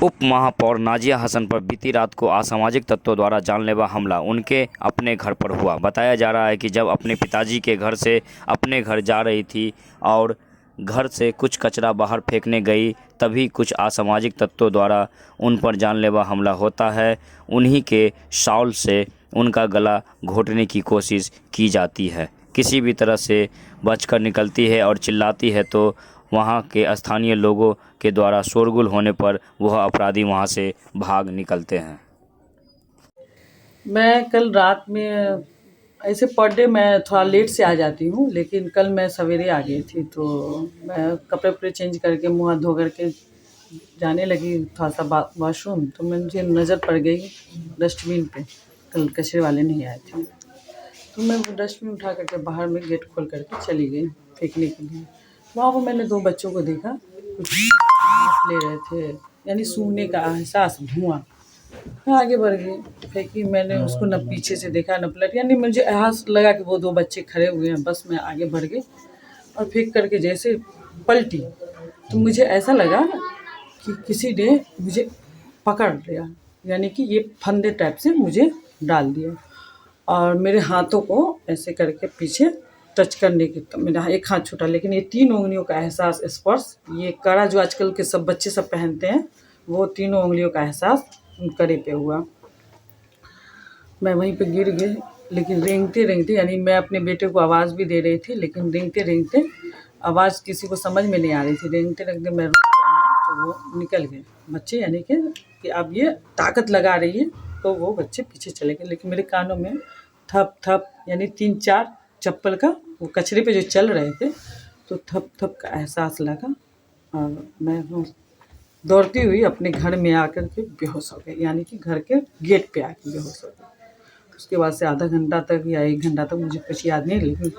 उप महापौर नाजिया हसन पर बीती रात को असामाजिक तत्वों द्वारा जानलेवा हमला उनके अपने घर पर हुआ। बताया जा रहा है कि जब अपने पिताजी के घर से अपने घर जा रही थी और घर से कुछ कचरा बाहर फेंकने गई, तभी कुछ असामाजिक तत्वों द्वारा उन पर जानलेवा हमला होता है। उन्हीं के शॉल से उनका गला घोंटने की कोशिश की जाती है। किसी भी तरह से बचकर निकलती है और चिल्लाती है तो वहाँ के स्थानीय लोगों के द्वारा शोरगुल होने पर वह अपराधी वहाँ से भाग निकलते हैं। मैं कल रात में ऐसे पर डे मैं थोड़ा लेट से आ जाती हूँ, लेकिन कल मैं सवेरे आ गई थी। तो मैं कपड़े वपड़े चेंज करके मुँह हाथ धो करके जाने लगी थोड़ा सा वॉशरूम, तो मुझे नज़र पड़ गई डस्टबिन पे। कल कचरे वाले नहीं आए थे, तो मैं वो डस्टबिन उठा करके बाहर में गेट खोल करके चली गई फेंकने के लिए। वहाँ पर मैंने 2 बच्चों को देखा, कुछ ले रहे थे, यानी सूंघने का एहसास, धुआं। मैं आगे बढ़ गई, फेंकी। मैंने उसको न पीछे से देखा न पलट, यानी मुझे एहसास लगा कि वो 2 बच्चे खड़े हुए हैं। बस मैं आगे बढ़ गई और फेंक करके जैसे पलटी तो मुझे ऐसा लगा कि किसी ने मुझे पकड़ लिया, यानी कि ये फंदे टाइप से मुझे डाल दिया और मेरे हाथों को ऐसे करके पीछे टच करने की। तो मेरा एक हाथ छूटा, लेकिन ये 3 उंगलियों का एहसास, स्पर्श, ये कड़ा जो आजकल के सब बच्चे सब पहनते हैं, वो 3 उंगलियों का एहसास कड़े पे हुआ। मैं वहीं पे गिर गई, लेकिन रेंगते रेंगते, यानी मैं अपने बेटे को आवाज़ भी दे रही थी, लेकिन रेंगते रेंगते आवाज़ किसी को समझ में नहीं आ रही थी। रेंगते रेंगते मैं रुक गई तो वो निकल गए बच्चे, यानी कि अब ये ताकत लगा रही है, तो वो बच्चे पीछे चले गए। लेकिन मेरे कानों में थप थप, यानी 3-4 चप्पल का, वो कचरे पे जो चल रहे थे, तो थप थप का एहसास लगा और मैं दौड़ती हुई अपने घर में आकर के बेहोश हो गई, यानी कि घर के गेट पे आके बेहोश हो गई। उसके बाद से आधा घंटा तक या 1 घंटा तक मुझे कुछ याद नहीं, लेकिन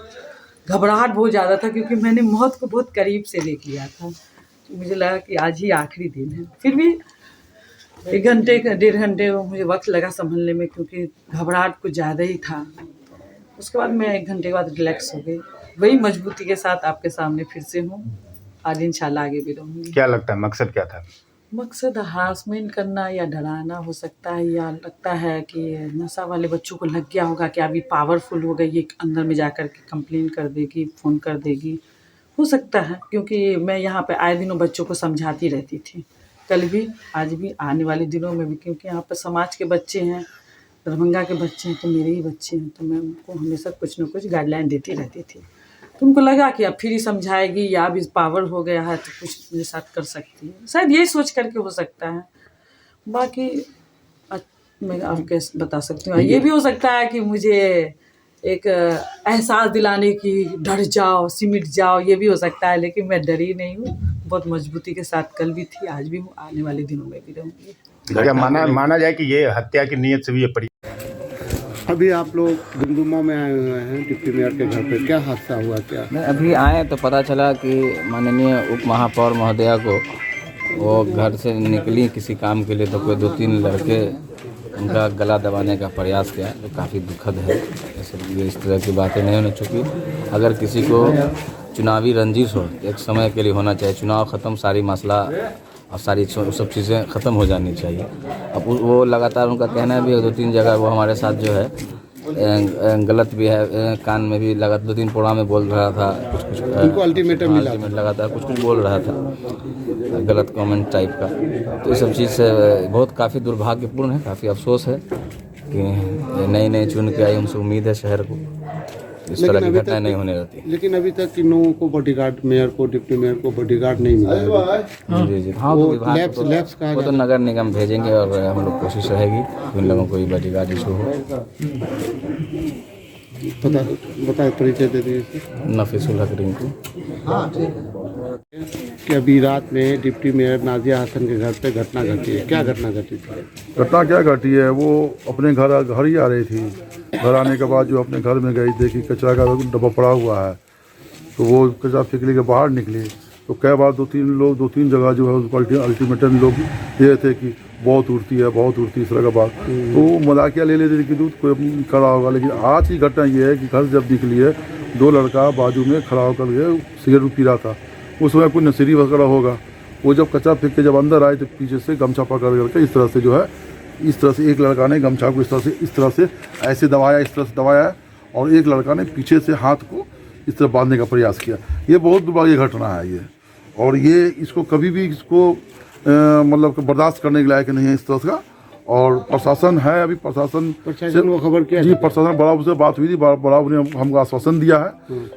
घबराहट बहुत ज़्यादा था, क्योंकि मैंने मौत को बहुत करीब से देख लिया था। तो मुझे लगा कि आज ही आखिरी दिन है। फिर भी 1 घंटे 1.5 घंटे मुझे वक्त लगा संभलने में, क्योंकि घबराहट कुछ ज़्यादा ही था। उसके बाद मैं 1 घंटे के बाद रिलैक्स हो गई। वही मजबूती के साथ आपके सामने फिर से हूँ, आज इंशाल्लाह आगे भी रहूँगी। क्या लगता है मकसद क्या था? मकसद हरासमेंट करना या डराना हो सकता है, या लगता है कि नशा वाले बच्चों को लग गया होगा कि अभी पावरफुल हो गई, ये अंदर में जाकर के कंप्लेन कर देगी, फ़ोन कर देगी। हो सकता है, क्योंकि मैं यहाँ पे आए दिनों बच्चों को समझाती रहती थी, कल भी, आज भी, आने वाले दिनों में भी, क्योंकि यहाँ पर समाज के बच्चे हैं, दरभंगा के बच्चे हैं, तो मेरे ही बच्चे हैं, तो मैं उनको हमेशा कुछ न कुछ गाइडलाइन देती रहती थी। तो उनको लगा कि अब फिर ही समझाएगी या अब इस पावर हो गया है तो कुछ मेरे साथ कर सकती है, शायद यही सोच करके हो सकता है। बाकी मैं अब कैसे बता सकती हूँ। ये भी हो सकता है कि मुझे एक एहसास दिलाने की, डर जाओ, सिमट जाओ, ये भी हो सकता है, लेकिन मैं डरी नहीं हूँ। बहुत मजबूती के साथ कल भी थी, आज भी हूँ, आने वाले दिनों में भी रहूँगी। क्या माना जाए कि ये हत्या की नीयत से भी ये पड़ी? अभी आप लोग गुमदुमा में आए हुए हैं डिप्टी मेयर के घर पे, क्या हादसा हुआ? क्या नहीं, अभी आए तो पता चला कि माननीय उप महापौर महोदया को, वो घर से निकली किसी काम के लिए, तो कोई 2-3 लड़के उनका गला दबाने का प्रयास किया, जो काफ़ी दुखद है। इस तरह की बातें नहीं होनी चाहिए। अगर किसी को चुनावी रंजिश हो, एक समय के लिए होना चाहिए। चुनाव ख़त्म, सारी मसला और सारी सब चीज़ें ख़त्म हो जानी चाहिए। अब वो लगातार, उनका कहना है भी 2-3 जगह वो हमारे साथ जो है गलत भी है, कान में भी लगातार 2-3 प्रोग्राम में बोल रहा था, कुछ उनको अल्टीमेट लगातार कुछ बोल रहा था, गलत कमेंट टाइप का। तो इस सब चीज़ से बहुत काफ़ी दुर्भाग्यपूर्ण है, काफ़ी अफसोस है कि नई चुन के आई, उनसे उम्मीद है शहर को इस तरह की घटनाएं नहीं होने रहती। लेकिन अभी तक इन लोगों को बॉडीगार्ड, मेयर को, डिप्टी मेयर को बॉडीगार्ड नहीं मिला है। जी। हाँ, वो तो नगर निगम भेजेंगे और हम लोग कोशिश रहेगी उन लोगों को बॉडीगार्ड इशू हो। बताए परिचय दे दीजिए। नफीसुल हक रिंकू। कि अभी रात में डिप्टी मेयर नाजिया हसन के घर पे घटना घटी है, क्या घटना घटी थी? घटना क्या घटी है, वो अपने घर ही आ रही थी। घर आने के बाद जो अपने घर में गई, देखी कचरा का डब्बा पड़ा हुआ है, तो वो कचरा फेंकने के बाहर निकली। तो कई बार 2-3 जगह जो है उसको अल्टीमेटम लोग ये थे कि बहुत उड़ती है, बहुत उड़ती, इस तरह का बात। तो मजाकिया ले लेते थे कि दूध कोई खड़ा होगा। लेकिन आज की घटना ये है कि घर जब निकली है, 2 लड़का बाजू में खड़ा होकर के सिगरेट पी रहा था। उस समय कोई नशेड़ी वगैरह होगा, वो जब कचरा फेंक के जब अंदर आए तो पीछे से गमछा पकड़ करके इस तरह से जो है, इस तरह से एक लड़का ने गमछा को इस तरह से ऐसे दबाया, इस तरह से दबाया, और एक लड़का ने पीछे से हाथ को इस तरह बांधने का प्रयास किया। ये बहुत दुर्भाग्य घटना है ये, और ये इसको कभी भी इसको मतलब कि बर्दाश्त करने के लायक नहीं है इस तरह का। और प्रशासन है, अभी प्रशासन को खबर किया जी, प्रशासन बड़ा से बात हुई थी, बड़ा ने हमको आश्वासन दिया है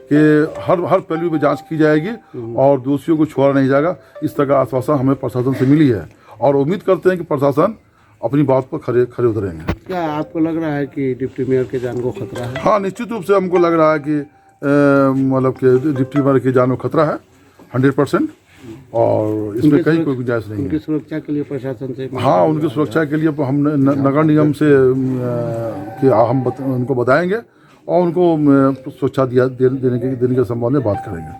कि हर पहलू पे जांच की जाएगी और दोषियों को छोड़ा नहीं जाएगा। इस तरह का आश्वासन हमें प्रशासन से मिली है और उम्मीद करते हैं कि प्रशासन अपनी बात पर खरे उतरेंगे। क्या आपको लग रहा है कि डिप्टी मेयर के जान को खतरा है? हाँ, निश्चित रूप से हमको लग रहा है कि मतलब कि डिप्टी मेयर की जान को खतरा है 100%, और इसमें कहीं कोई गुंजाइश नहीं है। उनकी सुरक्षा के लिए प्रशासन से? हाँ, उनकी सुरक्षा के लिए हम नगर निगम से कि हम उनको बताएंगे और उनको सुरक्षा देने के संबंध में बात करेंगे।